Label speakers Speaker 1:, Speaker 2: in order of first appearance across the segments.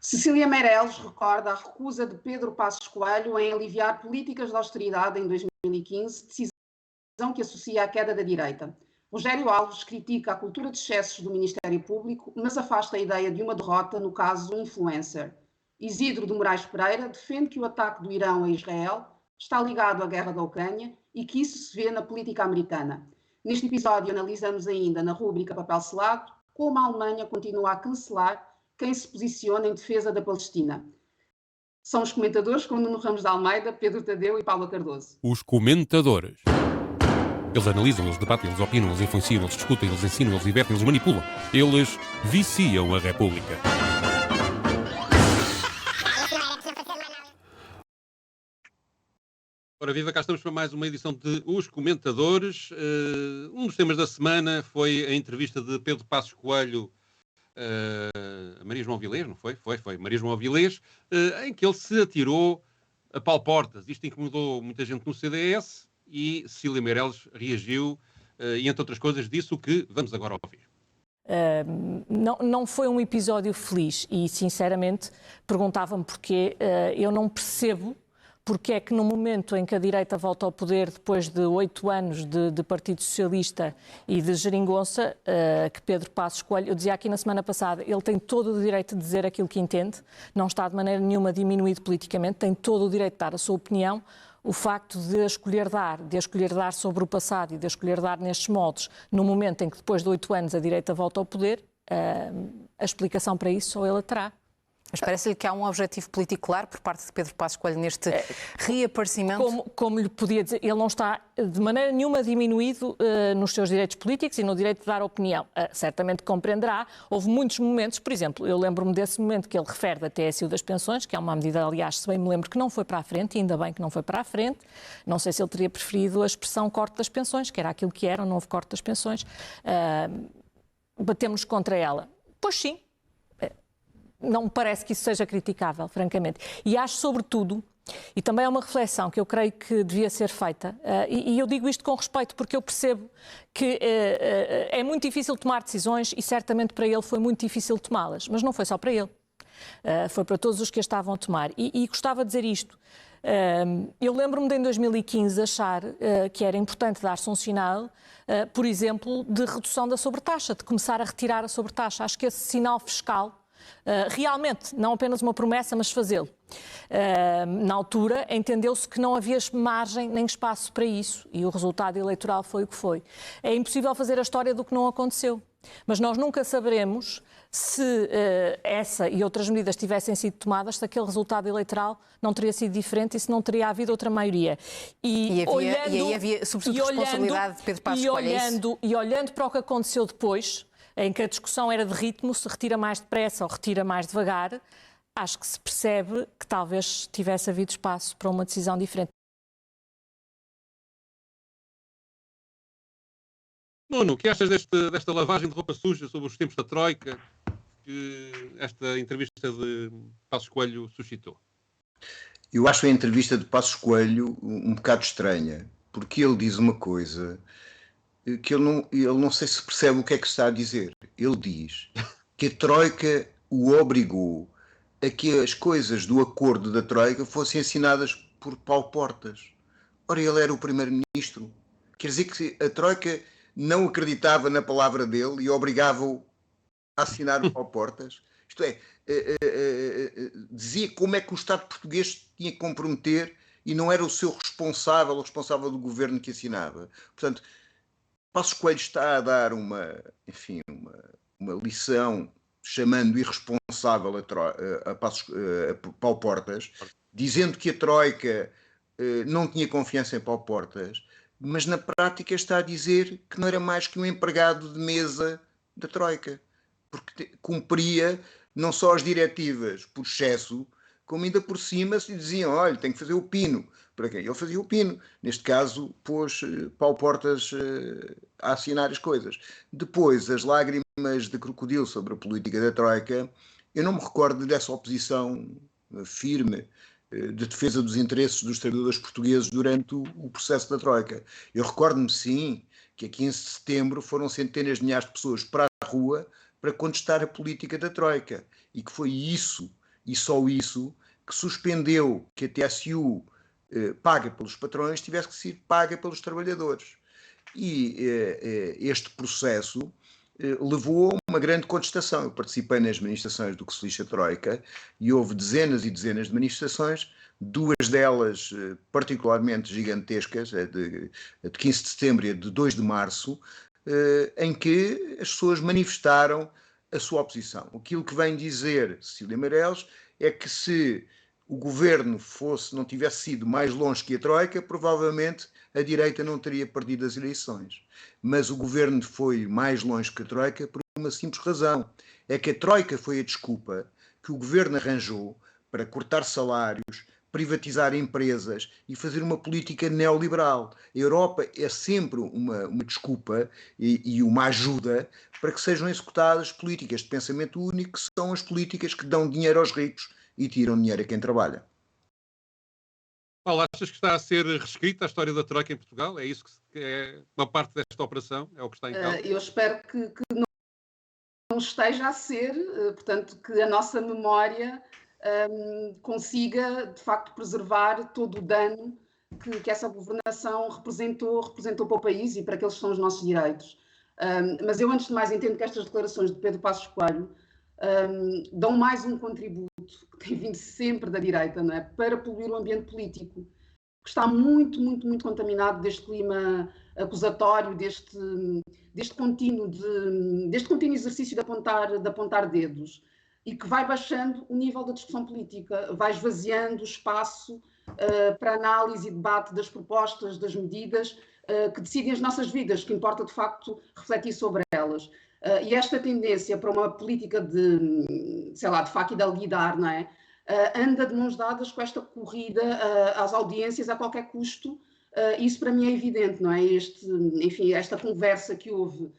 Speaker 1: Cecília Meirelles recorda a recusa de Pedro Passos Coelho em aliviar políticas de austeridade em 2015, decisão que associa à queda da direita. Rogério Alves critica a cultura de excessos do Ministério Público, mas afasta a ideia de uma derrota no caso influencer. Isidro de Moraes Pereira defende que o ataque do Irão a Israel está ligado à guerra da Ucrânia e que isso se vê na política americana. Neste episódio analisamos ainda, na rúbrica Papel Selado, como a Alemanha continua a cancelar quem se posiciona em defesa da Palestina. São os comentadores com Nuno Ramos de Almeida, Pedro Tadeu e Paula Cardoso.
Speaker 2: Os comentadores. Eles analisam, eles debatem, eles opinam, eles influenciam, eles discutem, eles ensinam, eles divertem, eles manipulam. Eles viciam a República. Ora viva, cá estamos para mais uma edição de Os Comentadores. Um dos temas da semana foi a entrevista de Pedro Passos Coelho a Maria João Avilés, não foi? Foi Maria João Avilés, em que ele se atirou a pau portas. Isto incomodou muita gente no CDS e Cecília Meirelles reagiu e, entre outras coisas, disse o que vamos agora ouvir.
Speaker 3: Não foi um episódio feliz e, sinceramente, perguntava-me porquê. Eu não percebo porque é que no momento em que a direita volta ao poder, depois de 8 anos de Partido Socialista e de geringonça, que Pedro Passos Coelho, eu dizia aqui na semana passada, ele tem todo o direito de dizer aquilo que entende, não está de maneira nenhuma diminuído politicamente, tem todo o direito de dar a sua opinião. O facto de a escolher dar sobre o passado e de a escolher dar nestes moldes, no momento em que depois de 8 anos a direita volta ao poder, a explicação para isso só ele a terá.
Speaker 4: Mas parece-lhe que há um objetivo político claro por parte de Pedro Passos Coelho neste reaparecimento?
Speaker 3: Como lhe podia dizer, ele não está de maneira nenhuma diminuído nos seus direitos políticos e no direito de dar opinião. Certamente compreenderá. Houve muitos momentos, por exemplo, eu lembro-me desse momento que ele refere da TSU das pensões, que é uma medida, aliás, se bem me lembro, que não foi para a frente, e ainda bem que não foi para a frente. Não sei se ele teria preferido a expressão corte das pensões, que era aquilo que era, o novo corte das pensões. Batemos contra ela. Pois sim. Não me parece que isso seja criticável, francamente. E acho, sobretudo, e também é uma reflexão que eu creio que devia ser feita, e eu digo isto com respeito porque eu percebo que é muito difícil tomar decisões e certamente para ele foi muito difícil tomá-las, mas não foi só para ele, foi para todos os que as estavam a tomar. E gostava de dizer isto. Eu lembro-me de em 2015 achar que era importante dar-se um sinal, por exemplo, de redução da sobretaxa, de começar a retirar a sobretaxa. Acho que esse sinal fiscal realmente, não apenas uma promessa, mas fazê-lo. Na altura, entendeu-se que não havia margem nem espaço para isso e o resultado eleitoral foi o que foi. É impossível fazer a história do que não aconteceu, mas nós nunca saberemos se essa e outras medidas tivessem sido tomadas, se aquele resultado eleitoral não teria sido diferente e se não teria havido outra maioria.
Speaker 4: E aí havia, sobretudo, responsabilidade de Pedro Passos Coelho.
Speaker 3: E olhando para o que aconteceu depois, em que a discussão era de ritmo, se retira mais depressa ou retira mais devagar, acho que se percebe que talvez tivesse havido espaço para uma decisão diferente.
Speaker 2: Nuno, o que achas desta lavagem de roupa suja sobre os tempos da Troika que esta entrevista de Passos Coelho suscitou?
Speaker 5: Eu acho a entrevista de Passos Coelho um bocado estranha, porque ele diz uma coisa que ele não sei se percebe o que é que está a dizer. Ele diz que a Troika o obrigou a que as coisas do acordo da Troika fossem assinadas por Paulo Portas. Ora, ele era o primeiro-ministro. Quer dizer que a Troika não acreditava na palavra dele e obrigava-o a assinar o Paulo Portas. Isto é, dizia como é que o Estado português tinha que comprometer e não era o seu responsável, o responsável do governo que assinava. Portanto, Passos Coelho está a dar uma lição chamando irresponsável a Paulo Portas, dizendo que a Troika não tinha confiança em Paulo Portas, mas na prática está a dizer que não era mais que um empregado de mesa da Troika, porque cumpria não só as diretivas por excesso, como ainda por cima se diziam, olha, tem que fazer o pino. Para quem? Ele fazia o pino. Neste caso, pôs Paulo Portas a assinar as coisas. Depois, as lágrimas de crocodilo sobre a política da Troika, eu não me recordo dessa oposição firme de defesa dos interesses dos trabalhadores portugueses durante o processo da Troika. Eu recordo-me, sim, que a 15 de setembro foram centenas de milhares de pessoas para a rua para contestar a política da Troika. E que foi isso e só isso, que suspendeu que a TSU paga pelos patrões tivesse que ser paga pelos trabalhadores. E este processo levou a uma grande contestação. Eu participei nas manifestações do que se lixa Troika e houve dezenas e dezenas de manifestações, duas delas particularmente gigantescas, a de 15 de setembro e a de 2 de março, em que as pessoas manifestaram a sua oposição. Aquilo que vem dizer Cecília Meirelles é que se o governo não tivesse sido mais longe que a Troika, provavelmente a direita não teria perdido as eleições. Mas o governo foi mais longe que a Troika por uma simples razão. É que a Troika foi a desculpa que o governo arranjou para cortar salários, privatizar empresas e fazer uma política neoliberal. A Europa é sempre uma desculpa e uma ajuda para que sejam executadas políticas de pensamento único, que são as políticas que dão dinheiro aos ricos e tiram dinheiro a quem trabalha.
Speaker 2: Paulo, achas que está a ser reescrita a história da Troika em Portugal? É isso que é uma parte desta operação? É o que está em causa?
Speaker 1: Eu espero que não esteja a ser, portanto, que a nossa memória consiga, de facto, preservar todo o dano que essa governação representou para o país e para aqueles que são os nossos direitos. Mas eu, antes de mais, entendo que estas declarações de Pedro Passos Coelho dão mais um contributo que tem vindo sempre da direita, não é? Para poluir o ambiente político, que está muito, muito, muito contaminado deste clima acusatório, deste contínuo exercício de apontar dedos, e que vai baixando o nível da discussão política, vai esvaziando o espaço para análise e debate das propostas, das medidas que decidem as nossas vidas, que importa de facto refletir sobre elas. E esta tendência para uma política de faca e de alguidar, não é? Anda de mãos dadas com esta corrida às audiências a qualquer custo. Isso para mim é evidente, não é? Esta conversa que houve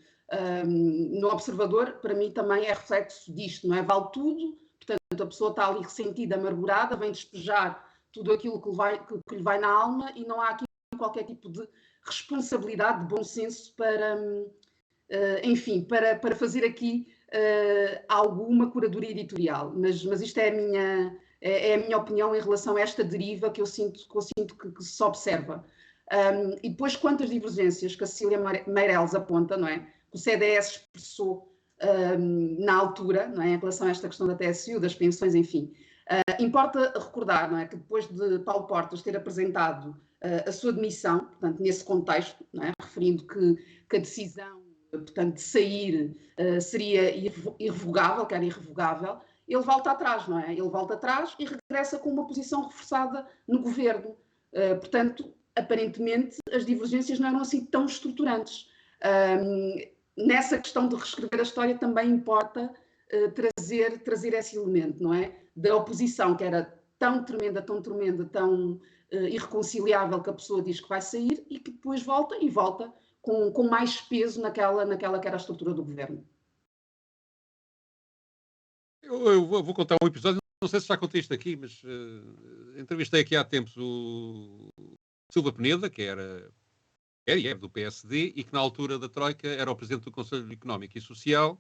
Speaker 1: no Observador, para mim também é reflexo disto, não é? Vale tudo, portanto a pessoa está ali ressentida, amargurada, vem despejar tudo aquilo que lhe vai na alma e não há aqui qualquer tipo de responsabilidade, de bom senso para fazer aqui alguma curadoria editorial. Mas isto é a minha opinião em relação a esta deriva que eu sinto que se observa. E depois, quantas divergências que a Cecília Meirelles aponta, não é? Que o CDS expressou na altura, não é? Em relação a esta questão da TSU, das pensões, enfim. Importa recordar, não é? Que depois de Paulo Portas ter apresentado a sua demissão, portanto, nesse contexto, não é? Referindo que a decisão, portanto, de sair seria irrevogável, que era irrevogável, ele volta atrás, não é? Ele volta atrás e regressa com uma posição reforçada no governo. Portanto, aparentemente, as divergências não eram assim tão estruturantes. Nessa questão de reescrever a história também importa trazer esse elemento, não é? Da oposição, que era tão tremenda, tão irreconciliável, que a pessoa diz que vai sair e que depois volta com mais peso naquela que era a estrutura do governo.
Speaker 2: Eu vou contar um episódio, não sei se já contei isto aqui, mas entrevistei aqui há tempos o Silva Peneda, que era do PSD e que na altura da Troika era o presidente do Conselho Económico e Social,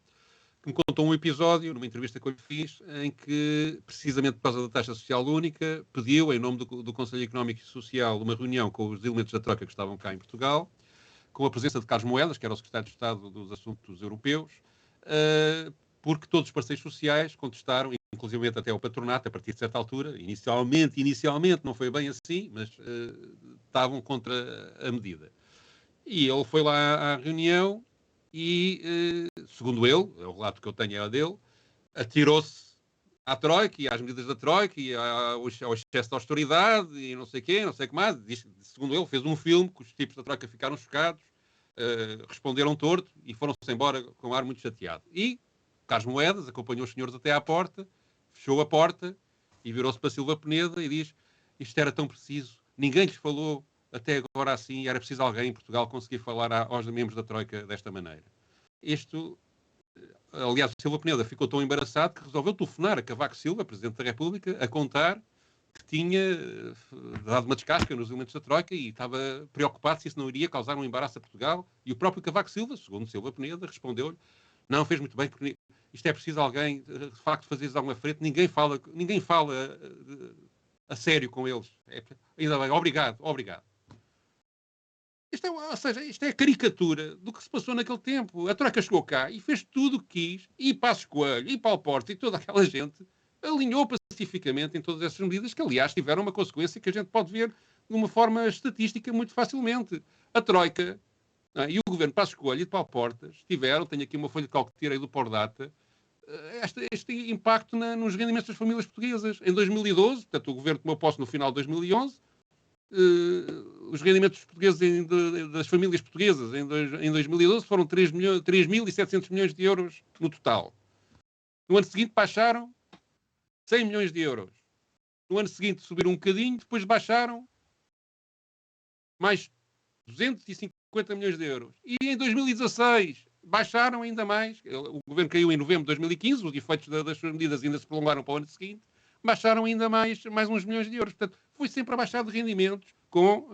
Speaker 2: que me contou um episódio, numa entrevista que eu lhe fiz, em que, precisamente por causa da taxa social única, pediu, em nome do Conselho Económico e Social, uma reunião com os elementos da Troika que estavam cá em Portugal, com a presença de Carlos Moedas, que era o secretário de Estado dos Assuntos Europeus, porque todos os parceiros sociais contestaram, inclusive até o patronato, a partir de certa altura, inicialmente não foi bem assim, mas estavam contra a medida. E ele foi lá à reunião e, segundo ele, é o relato que eu tenho é dele, atirou-se à Troika e às medidas da Troika e ao excesso de austeridade e não sei o que mais. Segundo ele, fez um filme que os tipos da Troika ficaram chocados, responderam torto e foram-se embora com um ar muito chateado. E Carlos Moedas acompanhou os senhores até à porta, fechou a porta e virou-se para Silva Peneda e diz: isto era tão preciso, ninguém lhes falou até agora assim, era preciso alguém em Portugal conseguir falar aos membros da Troika desta maneira. Aliás, o Silva Peneda ficou tão embaraçado que resolveu telefonar a Cavaco Silva, Presidente da República, a contar que tinha dado uma descasca nos elementos da Troika e estava preocupado se isso não iria causar um embaraço a Portugal. E o próprio Cavaco Silva, segundo Silva Peneda, respondeu-lhe: não, fez muito bem, porque isto é preciso alguém, de facto, fazer alguma frente, ninguém fala a sério com eles. Ainda bem, obrigado. Ou seja, isto é a caricatura do que se passou naquele tempo. A Troika chegou cá e fez tudo o que quis, e Passos Coelho, e Paulo Portas, e toda aquela gente alinhou pacificamente em todas essas medidas, que aliás tiveram uma consequência que a gente pode ver de uma forma estatística muito facilmente. A Troika e o governo Passos Coelho e de Paulo Portas tiveram, tenho aqui uma folha de cálculo que tirei do Pordata, este impacto nos rendimentos das famílias portuguesas. Em 2012, portanto o governo tomou posse no final de 2011, os rendimentos portugueses das famílias portuguesas em 2012 foram 3.700 milhões de euros no total. No ano seguinte baixaram 100 milhões de euros. No ano seguinte subiram um bocadinho, depois baixaram mais 250 milhões de euros. E em 2016 baixaram ainda mais. O governo caiu em novembro de 2015, os efeitos das suas medidas ainda se prolongaram para o ano seguinte, baixaram ainda mais uns milhões de euros. Portanto, foi sempre a baixar de rendimentos, com,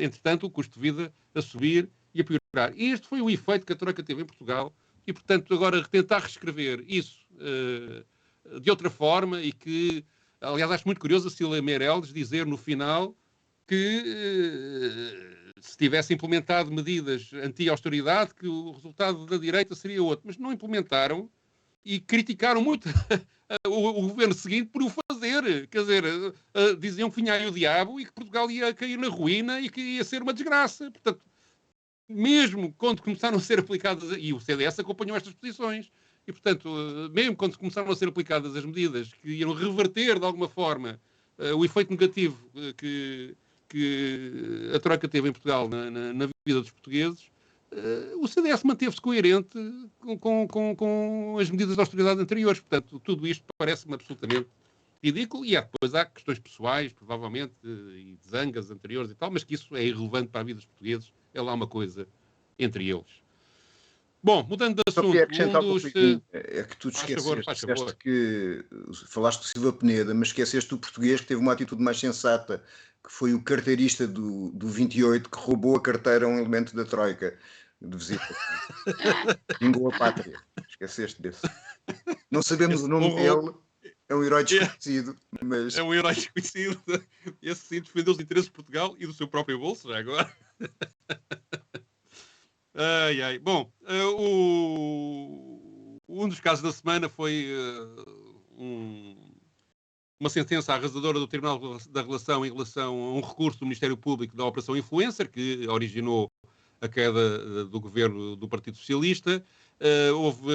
Speaker 2: entretanto, o custo de vida a subir e a piorar. E este foi o efeito que a Troika teve em Portugal e, portanto, agora tentar reescrever isso de outra forma e que, aliás, acho muito curioso a Cília Meirelles dizer no final que se tivesse implementado medidas anti-austeridade, que o resultado da direita seria outro. Mas não implementaram e criticaram muito o governo seguinte por o fazer. Quer dizer, diziam que vinha aí o diabo e que Portugal ia cair na ruína e que ia ser uma desgraça. Portanto, mesmo quando começaram a ser aplicadas, e o CDS acompanhou estas posições, e portanto, mesmo quando começaram a ser aplicadas as medidas que iam reverter de alguma forma o efeito negativo que a Troika teve em Portugal na vida dos portugueses, o CDS manteve-se coerente com as medidas de austeridade anteriores. Portanto, tudo isto parece-me absolutamente ridículo. E depois há questões pessoais, provavelmente, e de zangas anteriores e tal, mas que isso é irrelevante para a vida dos portugueses. É lá uma coisa entre eles. Bom, mudando de assunto...
Speaker 5: É que tu te esqueceste que falaste do Silva Peneda, mas esqueceste do português que teve uma atitude mais sensata, que foi o carteirista do 28 que roubou a carteira a um elemento da Troika de visita. Vingou a pátria. Esqueceste desse. Não sabemos o nome dele. É um herói desconhecido. Mas...
Speaker 2: É um herói desconhecido. Esse sim defendeu os interesses de Portugal e do seu próprio bolso, já agora. Bom, um dos casos da semana foi uma sentença arrasadora do Tribunal da Relação em relação a um recurso do Ministério Público da Operação Influencer, que originou a queda do governo do Partido Socialista. Houve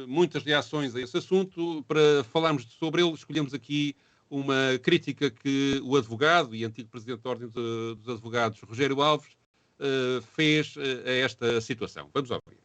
Speaker 2: muitas reações a esse assunto. Para falarmos sobre ele, escolhemos aqui uma crítica que o advogado e antigo presidente da Ordem dos Advogados, Rogério Alves, fez a esta situação. Vamos ouvir.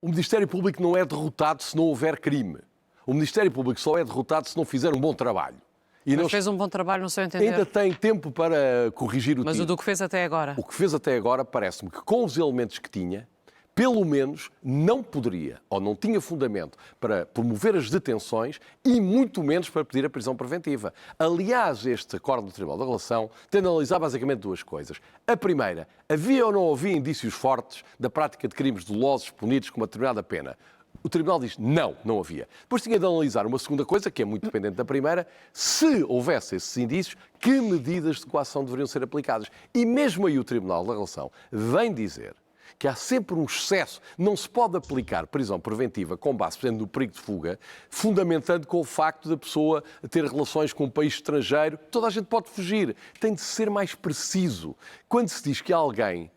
Speaker 6: O Ministério Público não é derrotado se não houver crime. O Ministério Público só é derrotado se não fizer um bom trabalho.
Speaker 4: Mas fez um bom trabalho, no seu entender?
Speaker 6: Ainda tem tempo para corrigir o tiro.
Speaker 4: Mas o do que fez até agora?
Speaker 6: O que fez até agora parece-me que com os elementos que tinha, pelo menos não poderia ou não tinha fundamento para promover as detenções e muito menos para pedir a prisão preventiva. Aliás, este acordo do Tribunal da Relação tem de analisar basicamente duas coisas. A primeira, havia ou não havia indícios fortes da prática de crimes dolosos punidos com uma determinada pena? O Tribunal diz não havia. Depois tinha de analisar uma segunda coisa, que é muito dependente da primeira, se houvesse esses indícios, que medidas de coação deveriam ser aplicadas. E mesmo aí o Tribunal da Relação vem dizer que há sempre um excesso, não se pode aplicar prisão preventiva com base, por exemplo, no perigo de fuga, fundamentando com o facto da pessoa ter relações com um país estrangeiro. Toda a gente pode fugir. Tem de ser mais preciso. Quando se diz que há alguém,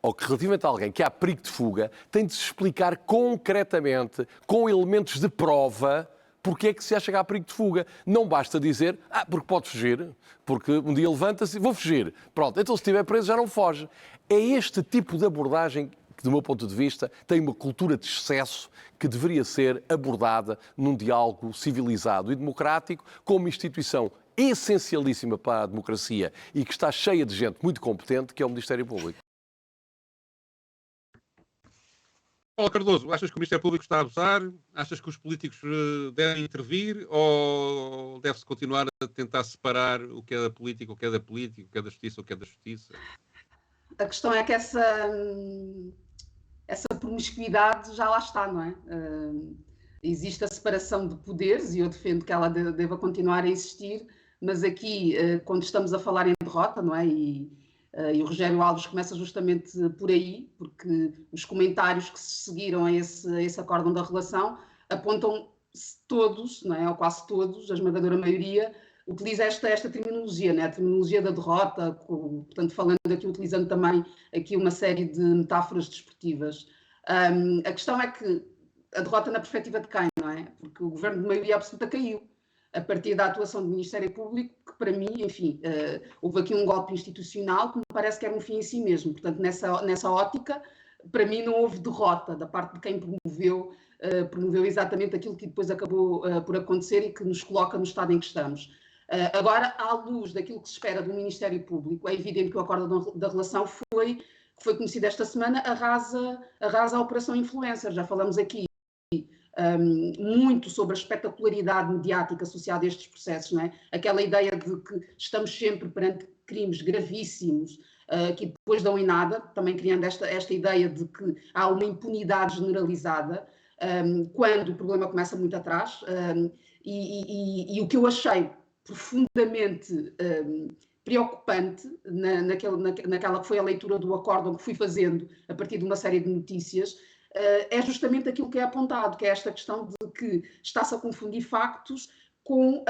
Speaker 6: ou que relativamente a alguém que há perigo de fuga, tem de se explicar concretamente, com elementos de prova, porque é que se acha que há perigo de fuga. Não basta dizer, porque pode fugir, porque um dia levanta-se e vou fugir. Pronto, então se estiver preso já não foge. É este tipo de abordagem que, do meu ponto de vista, tem uma cultura de excesso que deveria ser abordada num diálogo civilizado e democrático, com uma instituição essencialíssima para a democracia e que está cheia de gente muito competente, que é o Ministério Público.
Speaker 2: Paulo Cardoso, achas que o Ministério Público está a abusar? Achas que os políticos devem intervir ou deve-se continuar a tentar separar o que é da política, o que é da política, o que é da justiça, o que é da justiça?
Speaker 1: A questão é que essa promiscuidade já lá está, não é? existe a separação de poderes e eu defendo que ela deva continuar a existir, mas aqui, quando estamos a falar em derrota, não é? E o Rogério Alves começa justamente por aí, porque os comentários que se seguiram a esse acórdão da relação apontam todos, não é? Ou quase todos, a esmagadora maioria, utiliza esta terminologia, né? A terminologia da derrota, portanto, falando aqui, utilizando também aqui uma série de metáforas desportivas. A questão é que a derrota na perspectiva de quem, não é? Porque o governo de maioria absoluta caiu a partir da atuação do Ministério Público, que para mim, enfim, houve aqui um golpe institucional que me parece que era um fim em si mesmo. Portanto, nessa ótica, para mim não houve derrota da parte de quem promoveu exatamente aquilo que depois acabou por acontecer e que nos coloca no estado em que estamos. Agora, à luz daquilo que se espera do Ministério Público, é evidente que o acordo da relação foi conhecido esta semana, arrasa a Operação Influencer. Já falamos aqui muito sobre a espetacularidade mediática associada a estes processos, não é? Aquela ideia de que estamos sempre perante crimes gravíssimos, que depois dão em nada, também criando esta ideia de que há uma impunidade generalizada, quando o problema começa muito atrás, e o que eu achei profundamente preocupante naquela que foi a leitura do acórdão que fui fazendo a partir de uma série de notícias, é justamente aquilo que é apontado, que é esta questão de que está-se a confundir factos com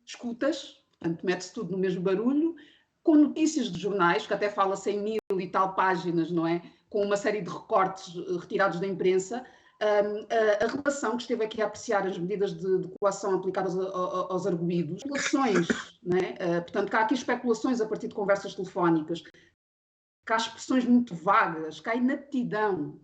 Speaker 1: escutas, portanto mete-se tudo no mesmo barulho, com notícias de jornais, que até fala-se em 1000 e tal páginas, não é? Com uma série de recortes retirados da imprensa. A relação que esteve aqui a apreciar as medidas de coação aplicadas aos arguidos, especulações, né? Portanto, que há aqui especulações a partir de conversas telefónicas, que há expressões muito vagas, que há inaptidão,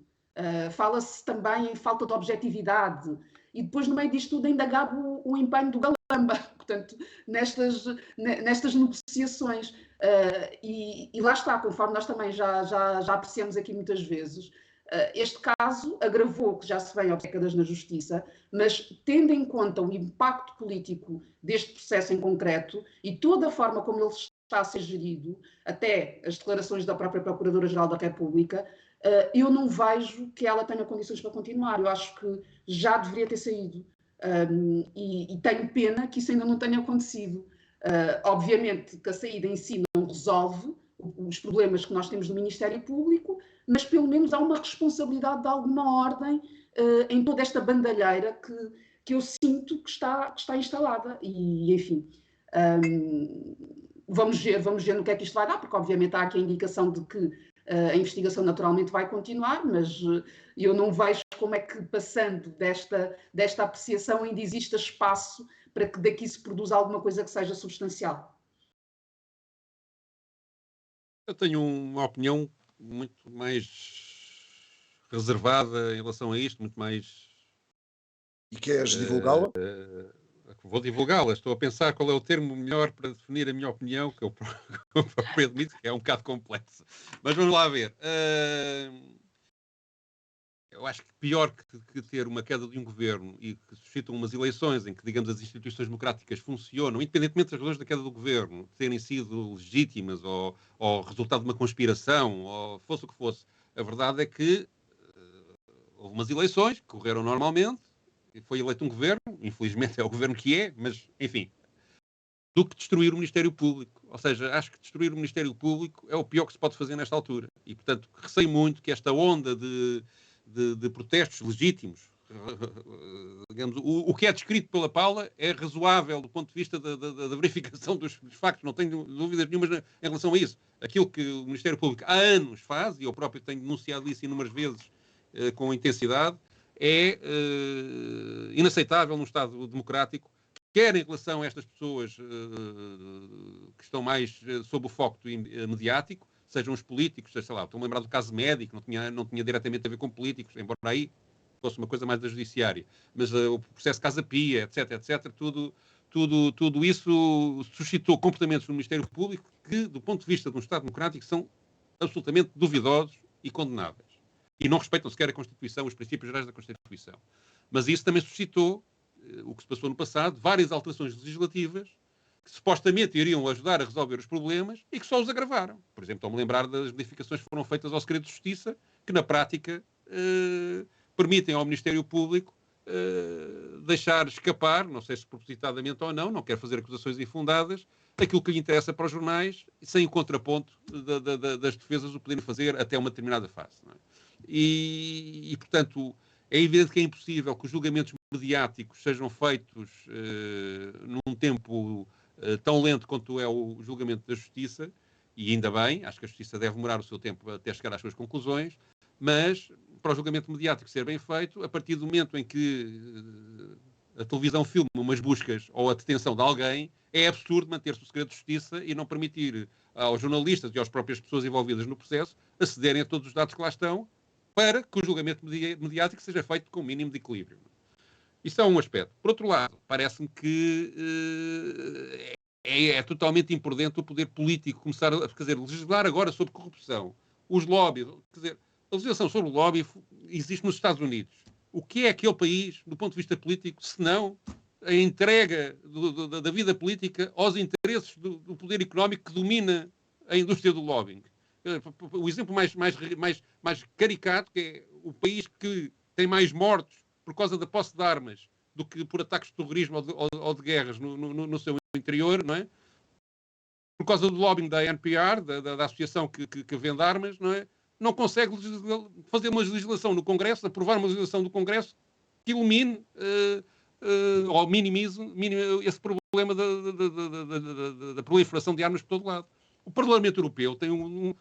Speaker 1: fala-se também em falta de objetividade, e depois no meio disto tudo ainda gabe o empenho do Galamba, portanto, nestas negociações. E lá está, conforme nós também já apreciamos aqui muitas vezes, este caso agravou, que já se vem há décadas na Justiça, mas tendo em conta o impacto político deste processo em concreto e toda a forma como ele está a ser gerido, até as declarações da própria Procuradora-Geral da República, eu não vejo que ela tenha condições para continuar. Eu acho que já deveria ter saído. E tenho pena que isso ainda não tenha acontecido. Obviamente que a saída em si não resolve os problemas que nós temos no Ministério Público, mas pelo menos há uma responsabilidade de alguma ordem em toda esta bandalheira que eu sinto que está instalada. E, enfim, vamos ver no que é que isto vai dar, porque obviamente há aqui a indicação de que a investigação naturalmente vai continuar, mas eu não vejo como é que, passando desta apreciação, ainda existe espaço para que daqui se produza alguma coisa que seja substancial.
Speaker 2: Eu tenho uma opinião muito mais reservada em relação a isto, muito mais...
Speaker 5: E queres divulgá-la?
Speaker 2: Vou divulgá-la. Estou a pensar qual é o termo melhor para definir a minha opinião, que eu próprio admito que é um bocado complexo. Mas vamos lá ver. Eu acho que pior que ter uma queda de um governo e que suscitam umas eleições em que, digamos, as instituições democráticas funcionam, independentemente das razões da queda do governo terem sido legítimas ou resultado de uma conspiração, ou fosse o que fosse, a verdade é que houve umas eleições que correram normalmente, e foi eleito um governo, infelizmente é o governo que é, mas, enfim, do que destruir o Ministério Público. Ou seja, acho que destruir o Ministério Público é o pior que se pode fazer nesta altura. E, portanto, receio muito que esta onda de protestos legítimos, digamos, o que é descrito pela Paula é razoável do ponto de vista da verificação dos factos, não tenho dúvidas nenhumas em relação a isso. Aquilo que o Ministério Público há anos faz, e eu próprio tenho denunciado isso inúmeras vezes com intensidade, é inaceitável num Estado democrático, quer em relação a estas pessoas que estão mais sob o foco mediático, sejam os políticos, sei lá, estou-me a lembrar do caso médico, não tinha diretamente a ver com políticos, embora aí fosse uma coisa mais da judiciária, mas o processo Casa Pia, etc, tudo isso suscitou comportamentos no Ministério Público que, do ponto de vista de um Estado democrático, são absolutamente duvidosos e condenáveis. E não respeitam sequer a Constituição, os princípios gerais da Constituição. Mas isso também suscitou, o que se passou no passado, várias alterações legislativas que supostamente iriam ajudar a resolver os problemas e que só os agravaram. Por exemplo, estou-me a lembrar das modificações que foram feitas ao segredo de justiça, que na prática permitem ao Ministério Público deixar escapar, não sei se propositadamente ou não quero fazer acusações infundadas, aquilo que lhe interessa para os jornais, sem o contraponto das defesas o poderem fazer até uma determinada fase. Não é? E, portanto, é evidente que é impossível que os julgamentos mediáticos sejam feitos num tempo tão lento quanto é o julgamento da Justiça, e ainda bem, acho que a Justiça deve demorar o seu tempo até chegar às suas conclusões, mas para o julgamento mediático ser bem feito, a partir do momento em que a televisão filma umas buscas ou a detenção de alguém, é absurdo manter-se o segredo de justiça e não permitir aos jornalistas e às próprias pessoas envolvidas no processo acederem a todos os dados que lá estão para que o julgamento mediático seja feito com o mínimo de equilíbrio. Isso é um aspecto. Por outro lado, parece-me que é totalmente imprudente o poder político começar a legislar agora sobre corrupção. Os lobbies, quer dizer, a legislação sobre o lobby existe nos Estados Unidos. O que é aquele país, do ponto de vista político, se não a entrega da vida política aos interesses do poder económico que domina a indústria do lobbying? O exemplo mais caricato, que é o país que tem mais mortos por causa da posse de armas do que por ataques de terrorismo ou de guerras no seu interior, não é? Por causa do lobbying da NPR, da associação que vende armas, não é? Não consegue fazer uma legislação no Congresso, aprovar uma legislação do Congresso que elimine ou minimize esse problema da proliferação de armas por todo lado. O Parlamento Europeu tem uma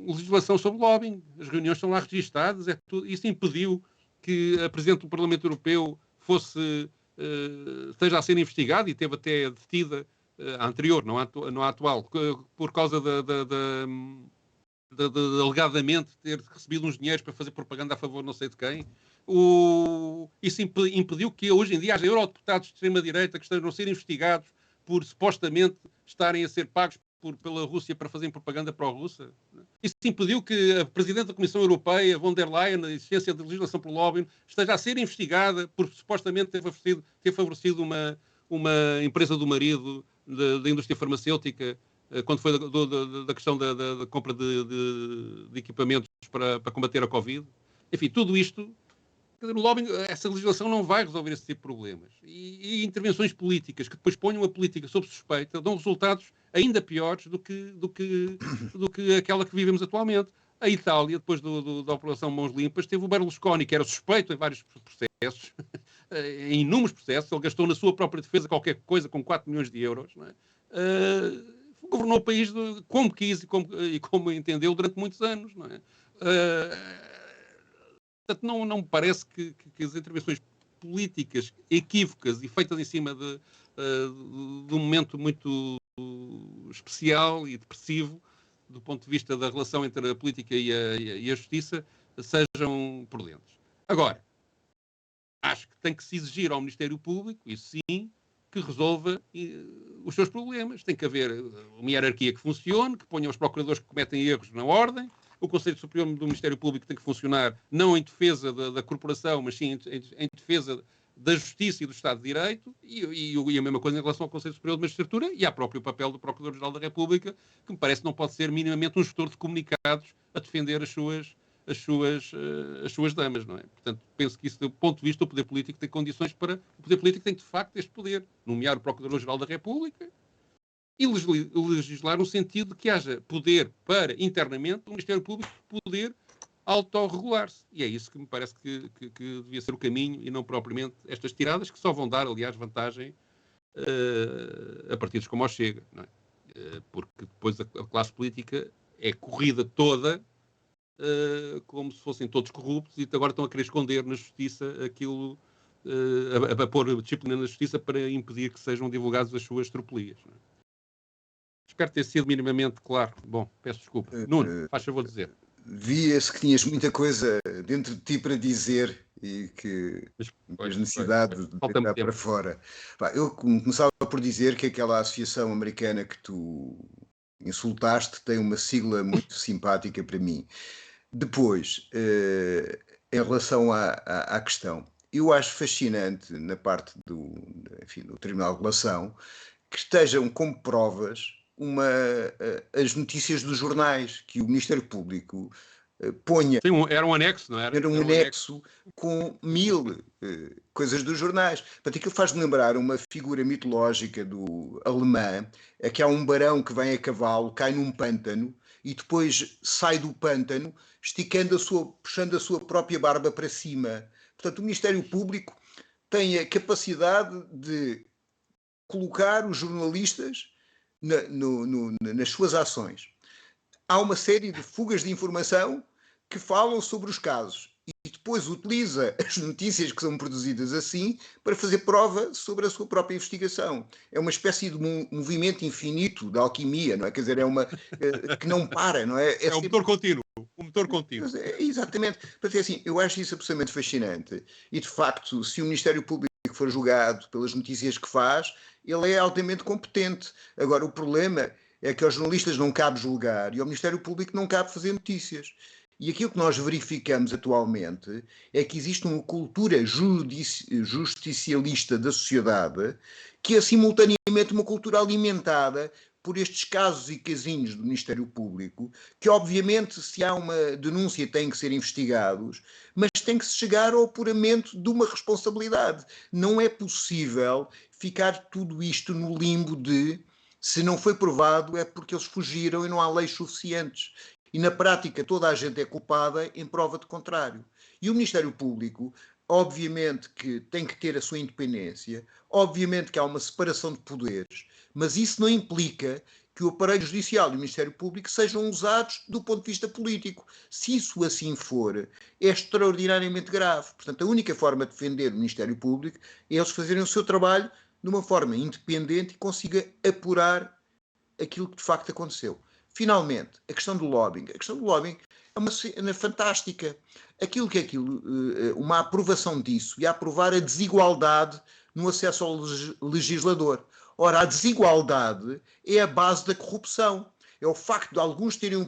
Speaker 2: legislação sobre lobbying, as reuniões estão lá registadas, isso impediu que a Presidente do Parlamento Europeu esteja a ser investigada e teve até detida a anterior, não a atual, por causa de alegadamente ter recebido uns dinheiros para fazer propaganda a favor não sei de quem. Isso impediu que hoje em dia haja eurodeputados de extrema-direita que estejam a ser investigados por supostamente estarem a ser pagos pela Rússia para fazerem propaganda pró-russa. Isso impediu que a Presidente da Comissão Europeia, von der Leyen, a existência de legislação por lobbying, esteja a ser investigada por supostamente ter favorecido uma empresa do marido da indústria farmacêutica quando foi da questão da compra de equipamentos para combater a Covid. Enfim, tudo isto, o lobbying, essa legislação não vai resolver esse tipo de problemas. E intervenções políticas que depois ponham a política sob suspeita dão resultados ainda piores do que aquela que vivemos atualmente. A Itália, depois da Operação Mãos Limpas, teve o Berlusconi, que era suspeito em vários processos, em inúmeros processos. Ele gastou na sua própria defesa qualquer coisa com 4 milhões de euros. Não é? Governou o país como quis e como entendeu durante muitos anos. Não é? Portanto, não me parece que as intervenções políticas equívocas e feitas em cima de um momento muito especial e depressivo do ponto de vista da relação entre a política e a justiça sejam prudentes. Agora, acho que tem que se exigir ao Ministério Público, isso sim, que resolva os seus problemas. Tem que haver uma hierarquia que funcione, que ponha os procuradores que cometem erros na ordem. O Conselho Superior do Ministério Público tem que funcionar não em defesa da corporação, mas sim em defesa da justiça e do Estado de Direito, e a mesma coisa em relação ao Conselho Superior de Magistratura e ao próprio papel do Procurador-Geral da República, que me parece que não pode ser minimamente um gestor de comunicados a defender as suas damas, não é? Portanto, penso que isso, do ponto de vista do poder político, tem condições para... O poder político tem, de facto, este poder, nomear o Procurador-Geral da República e legislar no sentido de que haja poder para, internamente, o Ministério Público poder autorregular-se. E é isso que me parece que devia ser o caminho e não propriamente estas tiradas que só vão dar, aliás, vantagem a partidos como o Chega, não é? Porque depois a classe política é corrida toda como se fossem todos corruptos e agora estão a querer esconder na justiça aquilo, a pôr disciplina na justiça para impedir que sejam divulgadas as suas tropelias. Não é? Espero ter sido minimamente claro. Bom, peço desculpa. Nuno, faz favor de dizer.
Speaker 5: Via-se que tinhas muita coisa dentro de ti para dizer e que tens necessidade de deitar para fora. Eu começava por dizer que aquela associação americana que tu insultaste tem uma sigla muito simpática para mim. Depois, em relação à questão, eu acho fascinante na parte do Tribunal de Relação que estejam como provas as notícias dos jornais, que o Ministério Público ponha...
Speaker 2: Sim, era um anexo, não era?
Speaker 5: Era um anexo com 1000 coisas dos jornais. Portanto, aquilo faz-me lembrar uma figura mitológica do alemã, é que há um barão que vem a cavalo, cai num pântano e depois sai do pântano puxando a sua própria barba para cima. Portanto, o Ministério Público tem a capacidade de colocar os jornalistas nas suas ações. Há uma série de fugas de informação que falam sobre os casos e depois utiliza as notícias que são produzidas assim para fazer prova sobre a sua própria investigação. É uma espécie de movimento infinito da alquimia, não é? Quer dizer, é uma que não para, não é?
Speaker 2: É um motor contínuo. Um motor contínuo.
Speaker 5: Exatamente. Portanto, assim, eu acho isso absolutamente fascinante e, de facto, se o Ministério Público for julgado pelas notícias que faz, ele é altamente competente. Agora, o problema é que aos jornalistas não cabe julgar e ao Ministério Público não cabe fazer notícias. E aquilo que nós verificamos atualmente é que existe uma cultura justicialista da sociedade que é simultaneamente uma cultura alimentada por estes casos e casinhos do Ministério Público, que obviamente se há uma denúncia têm que ser investigados, mas tem que se chegar ao apuramento de uma responsabilidade. Não é possível ficar tudo isto no limbo de se não foi provado é porque eles fugiram e não há leis suficientes. E na prática toda a gente é culpada em prova de contrário. E o Ministério Público, obviamente que tem que ter a sua independência, obviamente que há uma separação de poderes, mas isso não implica que o aparelho judicial e o Ministério Público sejam usados do ponto de vista político. Se isso assim for, é extraordinariamente grave. Portanto, a única forma de defender o Ministério Público é eles fazerem o seu trabalho de uma forma independente e consiga apurar aquilo que de facto aconteceu. Finalmente, a questão do lobbying. A questão do lobbying é uma cena fantástica. Aquilo que é aquilo, uma aprovação disso e a aprovar a desigualdade no acesso ao legislador. Ora, a desigualdade é a base da corrupção. É o facto de alguns terem o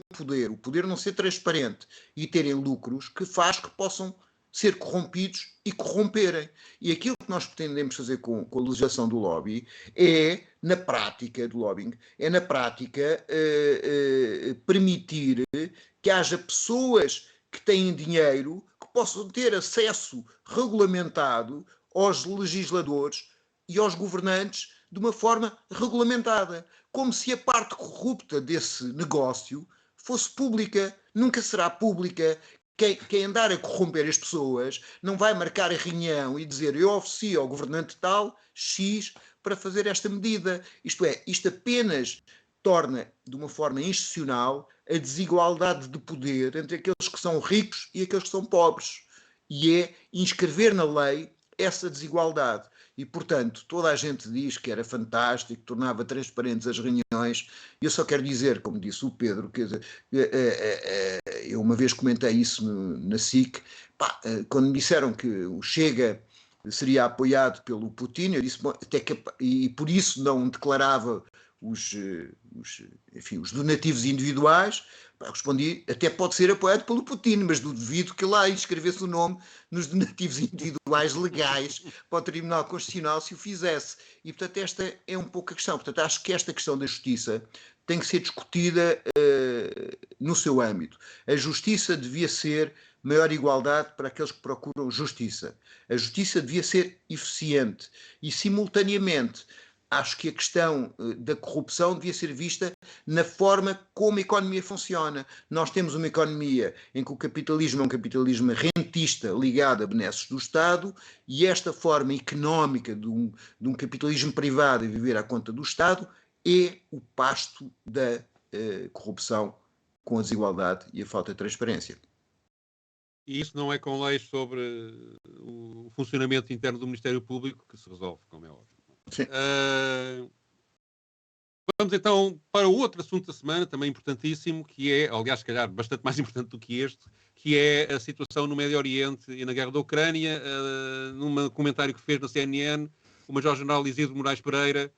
Speaker 5: poder não ser transparente e terem lucros que faz que possam ser corrompidos e corromperem. E aquilo que nós pretendemos fazer com a legislação do lobby é, na prática do lobbying, é na prática permitir que haja pessoas que têm dinheiro que possam ter acesso regulamentado aos legisladores e aos governantes de uma forma regulamentada, como se a parte corrupta desse negócio fosse pública. Nunca será pública. Quem andar a corromper as pessoas não vai marcar a reunião e dizer eu oficio ao governante tal X para fazer esta medida. Isto é, isto apenas torna de uma forma institucional a desigualdade de poder entre aqueles que são ricos e aqueles que são pobres. E é inscrever na lei essa desigualdade. E, portanto, toda a gente diz que era fantástico, tornava transparentes as reuniões. E eu só quero dizer, como disse o Pedro, que eu uma vez comentei isso na SIC, quando me disseram que o Chega seria apoiado pelo Putin, eu disse, bom, até que, e por isso não declarava os donativos individuais, respondi, até pode ser apoiado pelo Putin, mas duvido que lá inscrevesse o nome nos donativos individuais legais para o Tribunal Constitucional se o fizesse. E, portanto, esta é um pouco a questão. Portanto, acho que esta questão da justiça tem que ser discutida no seu âmbito. A justiça devia ser maior igualdade para aqueles que procuram justiça. A justiça devia ser eficiente e, simultaneamente, acho que a questão da corrupção devia ser vista na forma como a economia funciona. Nós temos uma economia em que o capitalismo é um capitalismo rentista ligado a benesses do Estado e esta forma económica de um capitalismo privado a viver à conta do Estado é o pasto da corrupção com a desigualdade e a falta de transparência.
Speaker 2: E isso não é com leis sobre o funcionamento interno do Ministério Público que se resolve, como é óbvio. Vamos então para o outro assunto da semana, também importantíssimo, que é, aliás, se calhar bastante mais importante do que este, que é a situação no Médio Oriente e na guerra da Ucrânia. Num comentário que fez na CNN, o Major-General Isidro Moraes Pereira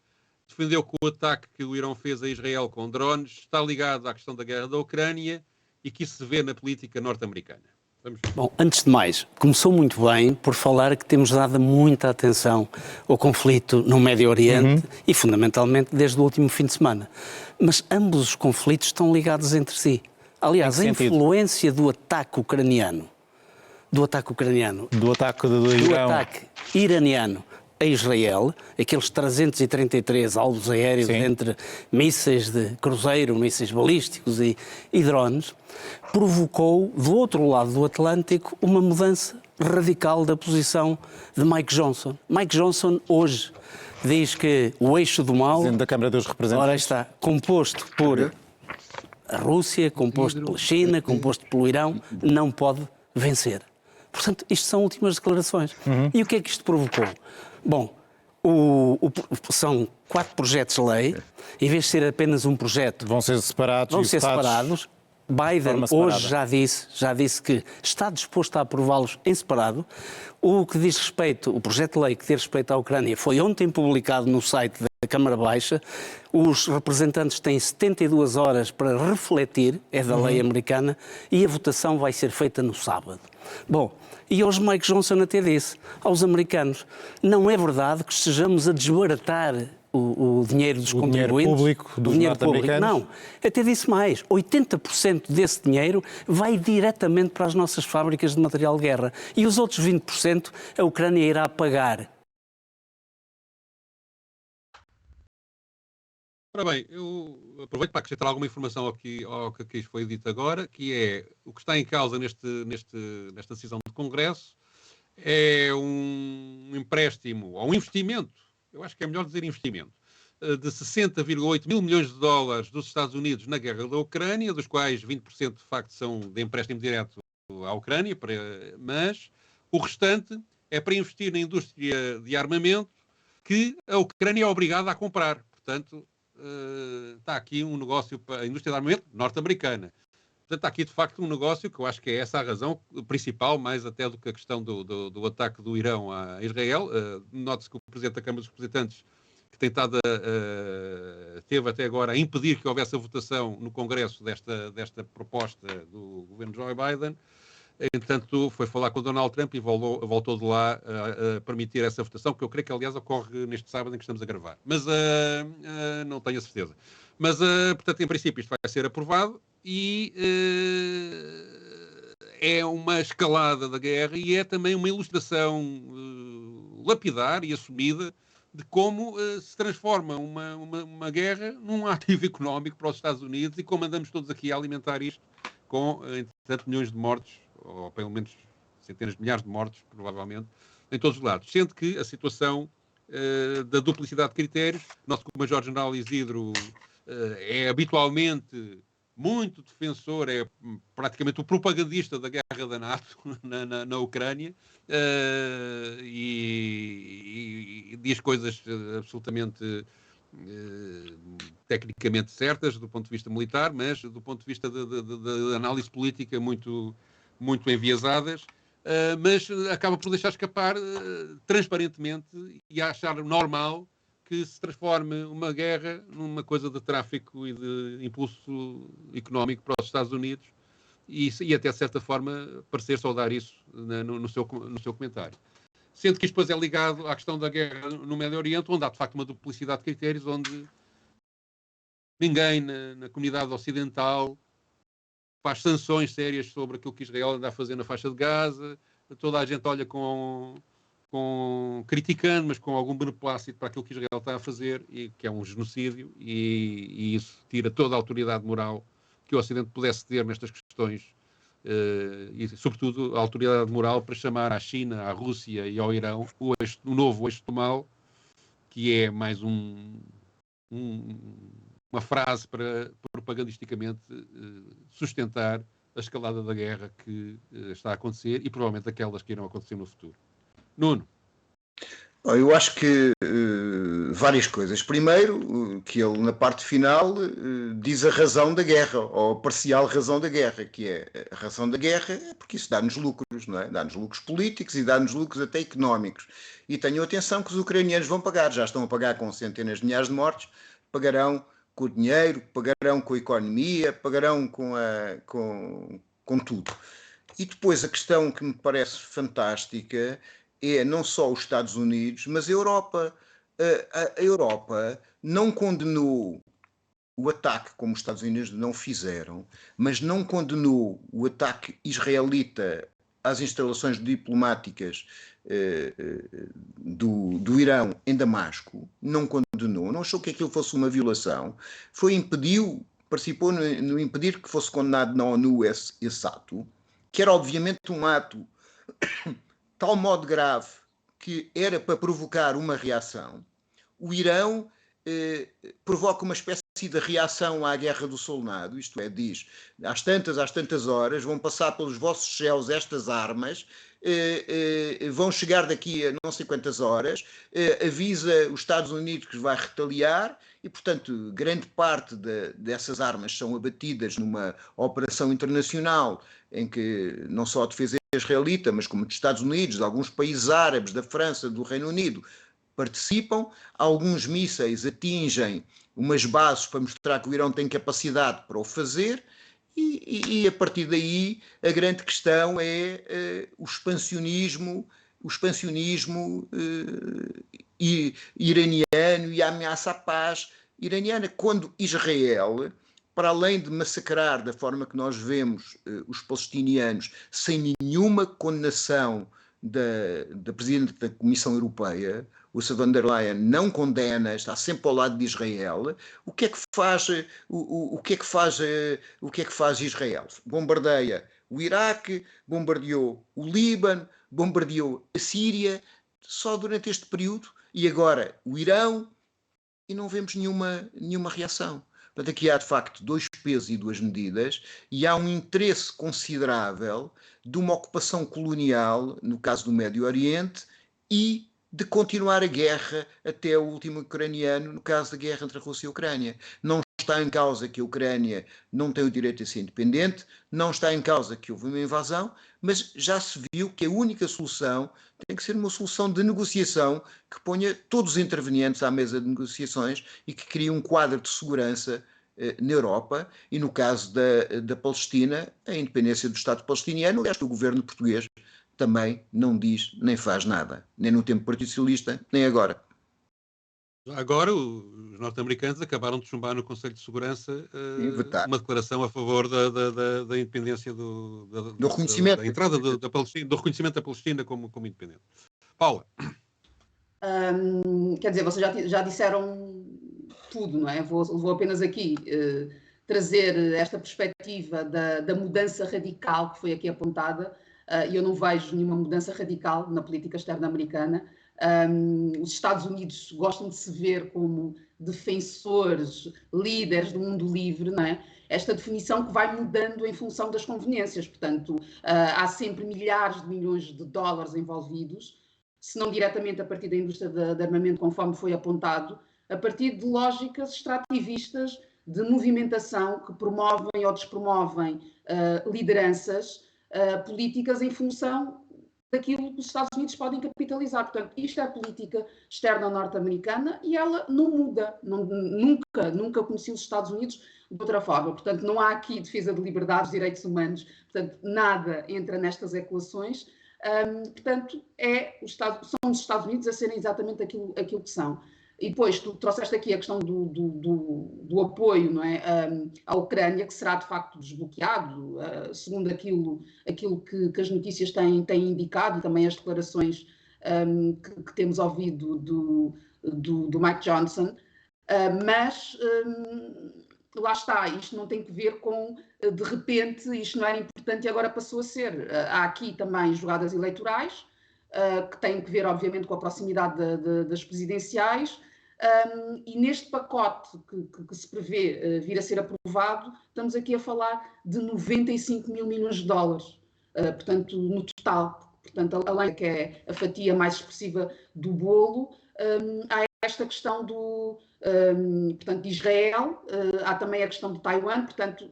Speaker 2: defendeu que o ataque que o Irão fez a Israel com drones está ligado à questão da guerra da Ucrânia e que isso se vê na política norte-americana.
Speaker 7: Bom, antes de mais, começou muito bem por falar que temos dado muita atenção ao conflito no Médio Oriente e, fundamentalmente, desde o último fim de semana. Mas ambos os conflitos estão ligados entre si. Aliás, a influência do ataque ucraniano, do ataque iraniano a Israel, aqueles 333 alvos aéreos entre mísseis de cruzeiro, mísseis balísticos e drones, provocou, do outro lado do Atlântico, uma mudança radical da posição de Mike Johnson. Mike Johnson, hoje, diz que o eixo do mal,
Speaker 8: Presidente da Câmara dos Representantes,
Speaker 7: ora está composto por a Rússia, composto pela China, composto pelo Irão, não pode vencer. Portanto, isto são últimas declarações. E o que é que isto provocou? Bom, são 4 projetos de lei, em vez de ser apenas um projeto,
Speaker 8: vão ser separados.
Speaker 7: Biden hoje já disse que está disposto a aprová-los em separado. O projeto de lei que diz respeito à Ucrânia foi ontem publicado no site da Câmara Baixa. Os representantes têm 72 horas para refletir, é da lei americana, e a votação vai ser feita no sábado. Bom, e hoje Mike Johnson até disse aos americanos: não é verdade que estejamos a desbaratar o dinheiro dos contribuintes,
Speaker 8: público dos norte-americanos.
Speaker 7: Não, até disse mais, 80% desse dinheiro vai diretamente para as nossas fábricas de material de guerra e os outros 20% a Ucrânia irá pagar.
Speaker 2: Ora bem, eu aproveito para acrescentar alguma informação ao que aqui foi dito agora, que é o que está em causa nesta decisão do Congresso é um empréstimo ou um investimento, eu acho que é melhor dizer investimento, de 60,8 mil milhões de dólares dos Estados Unidos na guerra da Ucrânia, dos quais 20% de facto são de empréstimo direto à Ucrânia, mas o restante é para investir na indústria de armamento que a Ucrânia é obrigada a comprar. Portanto, está aqui um negócio para a indústria de armamento norte-americana. Portanto, está aqui de facto um negócio que eu acho que é essa a razão principal, mais até do que a questão do ataque do Irão a Israel. Note-se que o Presidente da Câmara dos Representantes, que teve até agora a impedir que houvesse a votação no Congresso desta proposta do governo Joe Biden, entretanto foi falar com Donald Trump e voltou de lá a permitir essa votação, que eu creio que aliás ocorre neste sábado em que estamos a gravar. Mas não tenho a certeza. Mas, portanto, em princípio isto vai ser aprovado e é uma escalada da guerra e é também uma ilustração lapidar e assumida de como se transforma uma guerra num ativo económico para os Estados Unidos e como andamos todos aqui a alimentar isto com, entretanto, milhões de mortos, ou pelo menos centenas de milhares de mortos, provavelmente, em todos os lados. Sendo que a situação da duplicidade de critérios, nosso Major-General Isidro é habitualmente muito defensor, é praticamente o propagandista da guerra da NATO na Ucrânia e diz coisas absolutamente tecnicamente certas do ponto de vista militar, mas do ponto de vista de análise política muito, muito enviesadas, mas acaba por deixar escapar transparentemente e achar normal que se transforme uma guerra numa coisa de tráfico e de impulso económico para os Estados Unidos e até de certa forma parecer saudar isso no seu comentário. Sendo que isto depois é ligado à questão da guerra no Médio Oriente, onde há de facto uma duplicidade de critérios, onde ninguém na comunidade ocidental faz sanções sérias sobre aquilo que Israel anda a fazer na faixa de Gaza, toda a gente olha criticando, mas com algum beneplácito para aquilo que Israel está a fazer, e que é um genocídio, e isso tira toda a autoridade moral que o Ocidente pudesse ter nestas questões, e sobretudo a autoridade moral para chamar à China, à Rússia e ao Irão o novo eixo do mal, que é mais uma frase para propagandisticamente sustentar a escalada da guerra que está a acontecer e provavelmente aquelas que irão acontecer no futuro. Nuno.
Speaker 5: Eu acho que várias coisas. Primeiro, que ele na parte final diz a razão da guerra, ou a parcial razão da guerra, que é a razão da guerra é porque isso dá-nos lucros, não é? Dá-nos lucros políticos e dá-nos lucros até económicos. E tenham atenção que os ucranianos vão pagar, já estão a pagar com centenas de milhares de mortes, pagarão com o dinheiro, pagarão com a economia, pagarão com tudo. E depois a questão que me parece fantástica é não só os Estados Unidos, mas a Europa. A Europa não condenou o ataque como os Estados Unidos não fizeram, mas não condenou o ataque israelita às instalações diplomáticas do Irão em Damasco, não condenou, não achou que aquilo fosse uma violação, participou no impedir que fosse condenado na ONU esse ato, que era obviamente um ato tal modo grave que era para provocar uma reação. O Irão provoca uma espécie de reação à Guerra do Solnado, isto é, diz, às tantas horas vão passar pelos vossos céus estas armas, vão chegar daqui a não sei quantas horas, avisa os Estados Unidos que vai retaliar e, portanto, grande parte dessas armas são abatidas numa operação internacional em que não só a defesa israelita, mas como dos Estados Unidos, de alguns países árabes, da França, do Reino Unido, participam. Alguns mísseis atingem umas bases para mostrar que o Irão tem capacidade para o fazer e a partir daí a grande questão é o expansionismo iraniano e a ameaça à paz iraniana, quando Israel, para além de massacrar da forma que nós vemos os palestinianos, sem nenhuma condenação da Presidente da Comissão Europeia, Ursula von der Leyen, não condena, está sempre ao lado de Israel. O que é que faz Israel? Bombardeia o Iraque, bombardeou o Líbano, bombardeou a Síria, só durante este período, e agora o Irão, e não vemos nenhuma reação. Portanto, aqui há de facto dois pesos e duas medidas, e há um interesse considerável de uma ocupação colonial, no caso do Médio Oriente, e de continuar a guerra até o último ucraniano, no caso da guerra entre a Rússia e a Ucrânia. Não está em causa que a Ucrânia não tem o direito a ser independente, não está em causa que houve uma invasão, mas já se viu que a única solução tem que ser uma solução de negociação que ponha todos os intervenientes à mesa de negociações e que crie um quadro de segurança na Europa e, no caso da Palestina, a independência do Estado palestiniano. Aliás, o governo português também não diz nem faz nada, nem no tempo do Partido Socialista, nem agora.
Speaker 2: Agora, os norte-americanos acabaram de chumbar no Conselho de Segurança uma declaração a favor da independência do reconhecimento da entrada da Palestina, do reconhecimento da Palestina como independente. Paula.
Speaker 1: Quer dizer, vocês já disseram tudo, não é? Vou apenas aqui trazer esta perspectiva da mudança radical que foi aqui apontada. Eu não vejo nenhuma mudança radical na política externa americana. Os Estados Unidos gostam de se ver como defensores, líderes do mundo livre, não é? Esta definição que vai mudando em função das conveniências. Portanto, há sempre milhares de milhões de dólares envolvidos, se não diretamente a partir da indústria de armamento, conforme foi apontado, a partir de lógicas extrativistas de movimentação que promovem ou despromovem lideranças políticas em função daquilo que os Estados Unidos podem capitalizar. Portanto, isto é a política externa norte-americana e ela não muda. Nunca conheci os Estados Unidos de outra forma. Portanto, não há aqui defesa de liberdades, direitos humanos. Portanto, nada entra nestas equações. Portanto, são os Estados Unidos a serem exatamente aquilo que são. E depois, tu trouxeste aqui a questão do apoio, não é, à Ucrânia, que será de facto desbloqueado, segundo aquilo que as notícias têm indicado e também as declarações que temos ouvido do Mike Johnson. Mas lá está, isto não tem que ver com, de repente, isto não era importante e agora passou a ser. Há aqui também jogadas eleitorais, que têm que ver, obviamente, com a proximidade das presidenciais. E neste pacote que se prevê vir a ser aprovado, estamos aqui a falar de 95 mil milhões de dólares, portanto, no total. Portanto, além que é a fatia mais expressiva do bolo, há esta questão portanto, de Israel, há também a questão de Taiwan, portanto,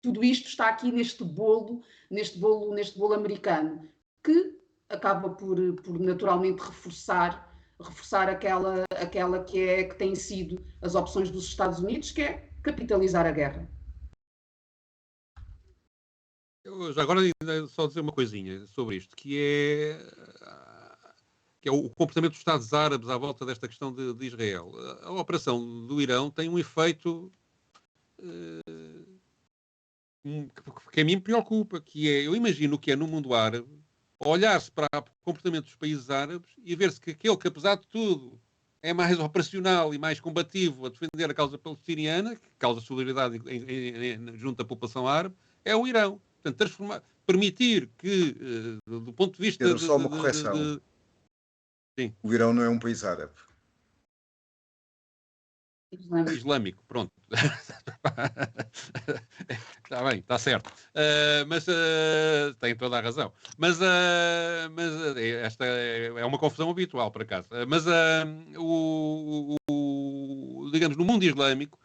Speaker 1: tudo isto está aqui neste bolo americano, que acaba por naturalmente reforçar aquela que tem sido as opções dos Estados Unidos, que é capitalizar a guerra.
Speaker 2: Eu já agora ainda só dizer uma coisinha sobre isto, que é o comportamento dos Estados Árabes à volta desta questão de Israel. A operação do Irão tem um efeito que a mim me preocupa, que é, eu imagino que é no mundo árabe, olhar-se para o comportamento dos países árabes e ver-se que aquele que, apesar de tudo, é mais operacional e mais combativo a defender a causa palestiniana, que causa solidariedade junto à população árabe, é o Irão. Portanto, permitir que, do ponto de vista...
Speaker 5: Pedro, só uma correção.
Speaker 2: Sim.
Speaker 5: O Irão não é um país árabe.
Speaker 2: Islâmico, pronto. Está bem, está certo. Mas tem toda a razão. Mas esta é uma confusão habitual, por acaso. Mas digamos, no mundo islâmico,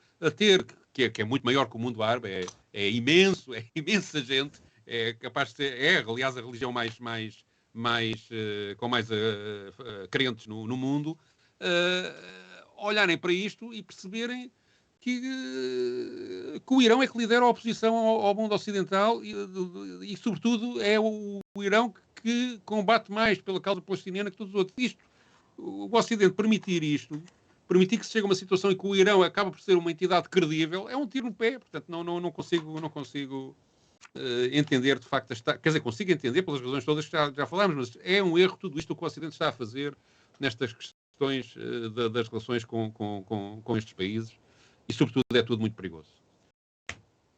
Speaker 2: que é muito maior que o mundo árabe, é imenso, é imensa gente, é capaz de ser, aliás, a religião com mais crentes no mundo. Olharem para isto e perceberem que o Irão é que lidera a oposição ao mundo ocidental e sobretudo, é o Irão que combate mais pela causa palestiniana que todos os outros. O Ocidente permitir que se chegue a uma situação em que o Irão acaba por ser uma entidade credível, é um tiro no pé. Portanto, não consigo entender, de facto, quer dizer, consigo entender pelas razões todas que já falámos, mas é um erro tudo isto que o Ocidente está a fazer nestas questões das relações com estes países e, sobretudo, é tudo muito perigoso.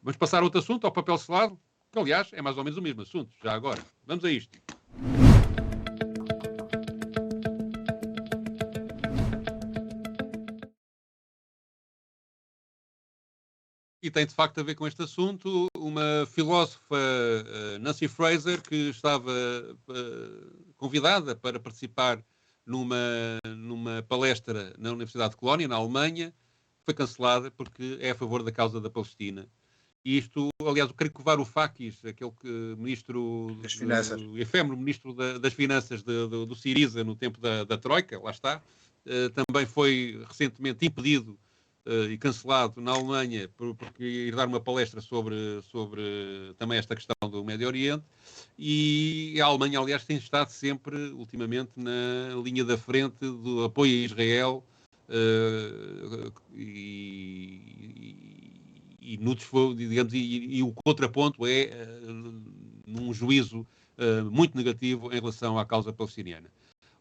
Speaker 2: Vamos passar a outro assunto, ao papel selado, que, aliás, é mais ou menos o mesmo assunto, já agora. Vamos a isto. E tem, de facto, a ver com este assunto uma filósofa, Nancy Fraser, que estava convidada para participar numa palestra na Universidade de Colónia, na Alemanha, foi cancelada porque é a favor da causa da Palestina. E isto, aliás, eu creio que o Varoufakis, aquele ministro
Speaker 5: das Finanças,
Speaker 2: o efêmero ministro das Finanças do Siriza no tempo da Troika, lá está, também foi recentemente impedido e cancelado na Alemanha porque ir dar uma palestra sobre também esta questão do Médio Oriente. E a Alemanha, aliás, tem estado sempre, ultimamente, na linha da frente do apoio a Israel e o contraponto é num juízo muito negativo em relação à causa palestiniana.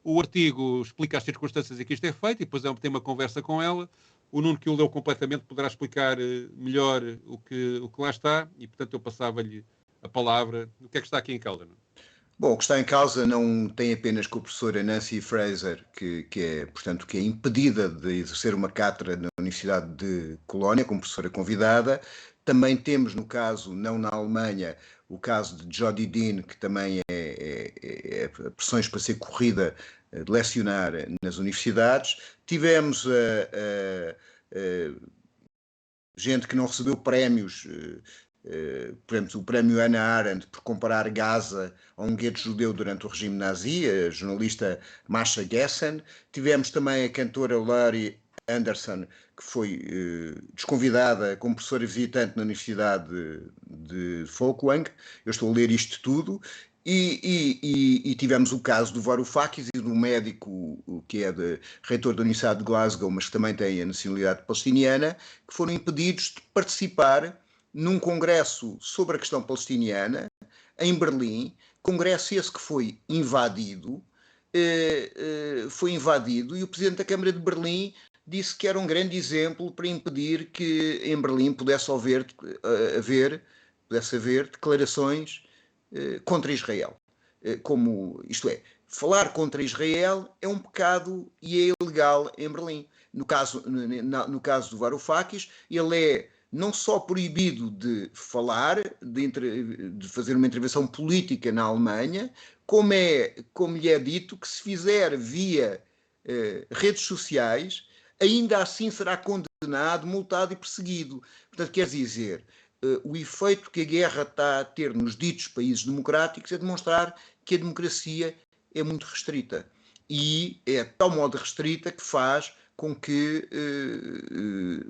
Speaker 2: O artigo explica as circunstâncias em que isto é feito e depois tem uma conversa com ela. O Nuno, que o leu completamente, poderá explicar melhor o que lá está e, portanto, eu passava-lhe a palavra. O que é que está aqui em causa, Nuno?
Speaker 5: Bom, o que está em causa não tem apenas com a professora Nancy Fraser, que é impedida de exercer uma cátedra na Universidade de Colónia como professora convidada. Também temos, no caso, não na Alemanha, o caso de Jodi Dean, que também é pressões para ser corrida de lecionar nas universidades. Tivemos gente que não recebeu prémios, por exemplo, o prémio Hannah Arendt por comparar Gaza a um gueto judeu durante o regime nazi, a jornalista Masha Gessen. Tivemos também a cantora Laurie Anderson, que foi desconvidada como professora visitante na Universidade de Folkwang. Eu estou a ler isto tudo. E tivemos o caso do Varoufakis e do médico que é reitor da Universidade de Glasgow, mas que também tem a nacionalidade palestiniana, que foram impedidos de participar num congresso sobre a questão palestiniana em Berlim, congresso esse que foi invadido e o presidente da Câmara de Berlim disse que era um grande exemplo para impedir que em Berlim pudesse haver declarações contra Israel. Isto é, falar contra Israel é um pecado e é ilegal em Berlim. No caso do Varoufakis, ele é não só proibido de falar, de fazer uma intervenção política na Alemanha, como lhe é dito que se fizer via redes sociais, ainda assim será condenado, multado e perseguido. Portanto, quer dizer, o efeito que a guerra está a ter nos ditos países democráticos é demonstrar que a democracia é muito restrita. E é de tal modo restrita que faz com que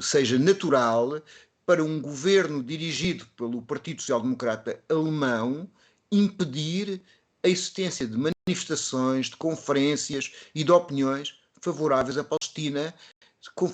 Speaker 5: seja natural para um governo dirigido pelo Partido Social Democrata alemão impedir a existência de manifestações, de conferências e de opiniões favoráveis à Palestina,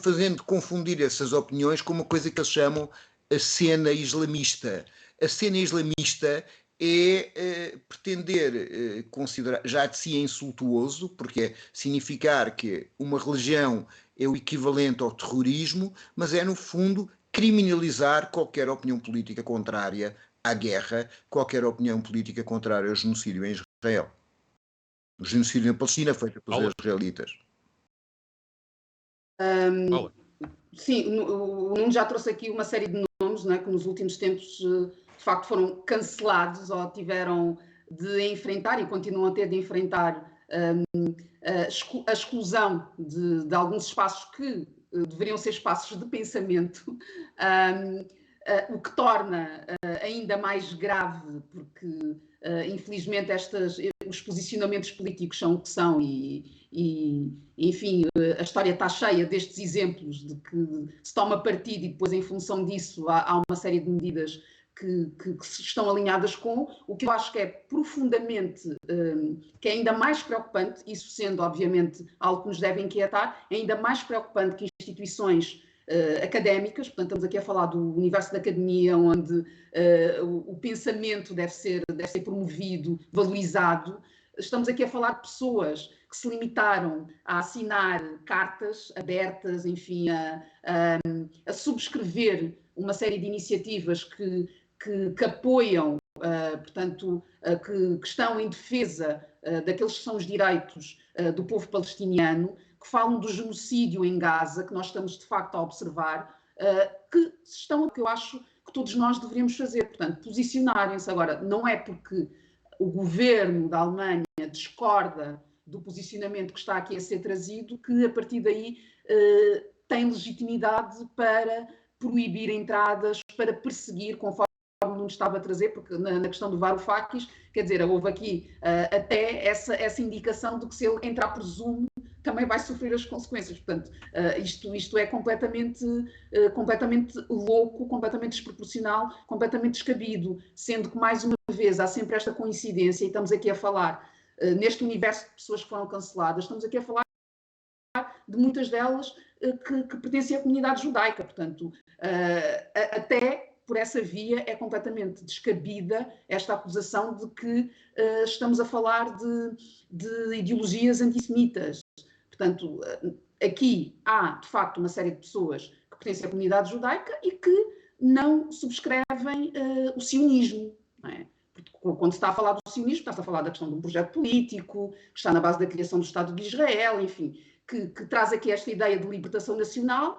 Speaker 5: fazendo confundir essas opiniões com uma coisa que eles chamam a cena islamista. A cena islamista é pretender considerar, já de si é insultuoso, porque é significar que uma religião é o equivalente ao terrorismo, mas é, no fundo, criminalizar qualquer opinião política contrária à guerra, qualquer opinião política contrária ao genocídio em Israel. O genocídio na Palestina feito pelos israelitas.
Speaker 1: Sim, o Nuno já trouxe aqui uma série de nomes, não é, que nos últimos tempos de facto foram cancelados ou tiveram de enfrentar e continuam a ter de enfrentar a exclusão de alguns espaços que deveriam ser espaços de pensamento, o que torna ainda mais grave, porque infelizmente os posicionamentos políticos são o que são e enfim, a história está cheia destes exemplos de que se toma partido e depois em função disso há uma série de medidas que estão alinhadas com o que eu acho que é profundamente, que é ainda mais preocupante, isso sendo obviamente algo que nos deve inquietar, é ainda mais preocupante que instituições académicas, portanto estamos aqui a falar do universo da academia, onde o pensamento deve ser promovido, valorizado. Estamos aqui a falar de pessoas que se limitaram a assinar cartas abertas, enfim, a subscrever uma série de iniciativas que apoiam, portanto, que estão em defesa daqueles que são os direitos do povo palestiniano, que falam do genocídio em Gaza, que nós estamos de facto a observar, que eu acho que todos nós deveríamos fazer, portanto, posicionarem-se. Agora, não é porque o governo da Alemanha discorda do posicionamento que está aqui a ser trazido que a partir daí tem legitimidade para proibir entradas, para perseguir, conforme não estava a trazer, porque na questão do Varoufakis, quer dizer, houve aqui até essa indicação de que se ele entrar por Zoom também vai sofrer as consequências. Portanto, isto é completamente louco, completamente desproporcional, completamente descabido, sendo que, mais uma vez, há sempre esta coincidência, e estamos aqui a falar, neste universo de pessoas que foram canceladas, estamos aqui a falar de muitas delas que pertencem à comunidade judaica. Portanto, até por essa via é completamente descabida esta acusação de que estamos a falar de ideologias antissemitas. Portanto, aqui há, de facto, uma série de pessoas que pertencem à comunidade judaica e que não subscrevem o sionismo, não é? Porque quando se está a falar do sionismo, está-se a falar da questão de um projeto político, que está na base da criação do Estado de Israel, enfim, que traz aqui esta ideia de libertação nacional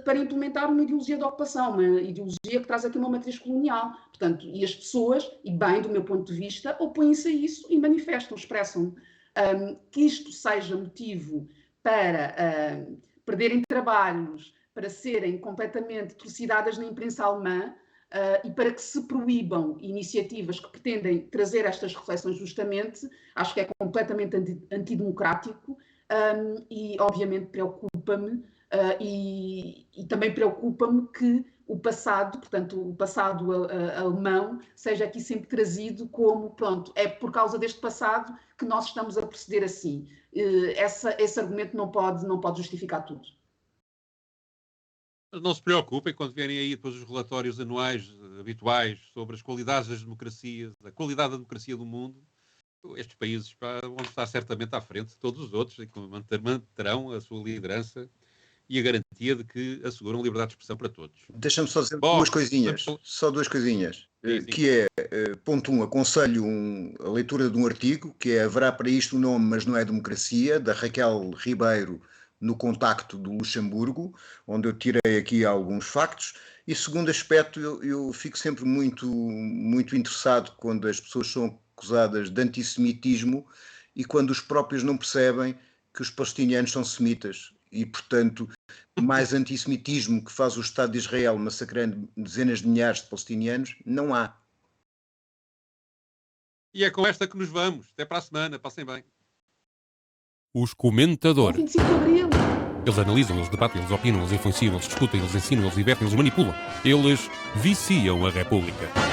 Speaker 1: para implementar uma ideologia de ocupação, uma ideologia que traz aqui uma matriz colonial. Portanto, e as pessoas, e bem do meu ponto de vista, opõem-se a isso e manifestam, expressam que isto seja motivo para perderem trabalhos, para serem completamente trucidadas na imprensa alemã e para que se proíbam iniciativas que pretendem trazer estas reflexões justamente, acho que é completamente antidemocrático e, obviamente, preocupa-me e também preocupa-me que o passado, portanto, o passado alemão, seja aqui sempre trazido como, pronto, é por causa deste passado que nós estamos a proceder assim. Esse argumento não pode justificar tudo.
Speaker 2: Mas não se preocupem quando vierem aí depois os relatórios anuais habituais sobre as qualidades das democracias, a qualidade da democracia do mundo. Estes países vão estar certamente à frente de todos os outros e manterão a sua liderança e a garantia de que asseguram liberdade de expressão para todos.
Speaker 5: Deixa-me só dizer duas coisinhas,
Speaker 2: Sim.
Speaker 5: Que é, ponto 1, aconselho a leitura de um artigo, que é Haverá para isto um nome, mas não é democracia, da Raquel Ribeiro, no Contacto do Luxemburgo, onde eu tirei aqui alguns factos. E segundo aspecto, eu fico sempre muito, muito interessado quando as pessoas são acusadas de antissemitismo e quando os próprios não percebem que os palestinianos são semitas. E, portanto, mais antissemitismo que faz o Estado de Israel massacrando dezenas de milhares de palestinianos, não há.
Speaker 2: E é com esta que nos vamos. Até para a semana. Passem bem. Os comentadores.
Speaker 1: 25 de Abril.
Speaker 2: Eles analisam, eles debatem, eles opinam, eles influenciam, eles discutem, eles ensinam, eles divertem, eles manipulam. Eles viciam a República.